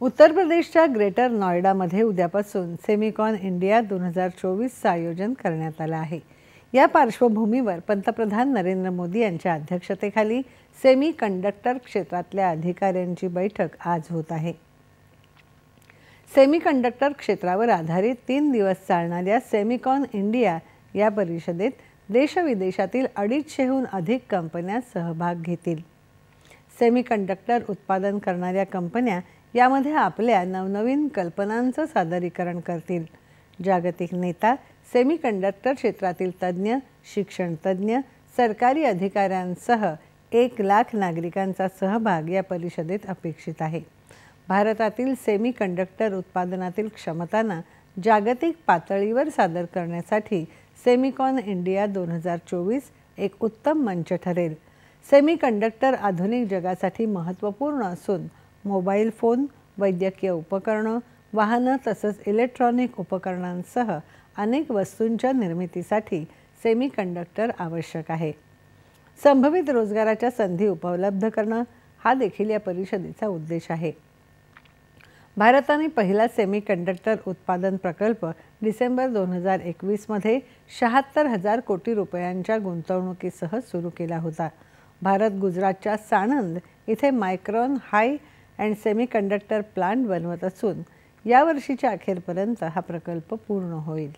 उत्तर प्रदेशच्या ग्रेटर नोएडामध्ये उद्यापासून सेमिकॉन इंडिया 2024चं आयोजन करण्यात आलं आहे। या पार्श्वभूमीवर पंतप्रधान नरेंद्र मोदी यांच्या अध्यक्षतेखाली सेमीकंडक्टर क्षेत्रातल्या अधिकाऱ्यांची बैठक आज होत आहे। सेमीकंडक्टर क्षेत्रावर आधारित 3 दिवस चालणाऱ्या सेमिकॉन इंडिया या परिषदेत देशविदेशातील 250हून अधिक कंपन्या सहभाग घेतील। सेमीकंडक्टर उत्पादन करणाऱ्या कंपन्या यामध्ये आपल्या नवनवीन कल्पनांचं सादरीकरण करतील। जागतिक नेता, सेमीकंडक्टर क्षेत्रातील तज्ञ, शिक्षण तज्ञ, सरकारी अधिकाऱ्यांसह 1 लाख नागरिकांचा सहभाग या परिषदेत अपेक्षित आहे। भारतातील सेमीकंडक्टर उत्पादनातील क्षमतांना जागतिक पातळीवर सादर करण्यासाठी सेमिकॉन इंडिया 2024 एक उत्तम मंच ठरेल। सेमीकंडक्टर आधुनिक जगासाठी महत्त्वपूर्ण असून मोबाईल फोन, वैद्यकीय उपकरणं, वाहनं तसंच इलेक्ट्रॉनिक उपकरणांसह अनेक वस्तूंच्या निर्मितीसाठी सेमीकंडक्टर आवश्यक आहे। संभावित रोजगाराच्या संधी उपलब्ध करणं हा देखील या परिषदेचा उद्देश आहे। भारताने पहिला सेमीकंडक्टर उत्पादन प्रकल्प डिसेंबर 2021 मध्ये 76,000 कोटी रुपयांच्या गुंतवणुकीसह सुरू केला होता। भारत गुजरातच्या साणंद इथे micron high and semiconductor plant बनवत असून या वर्षीच्या अखेरपर्यंत हा प्रकल्प पूर्ण होईल।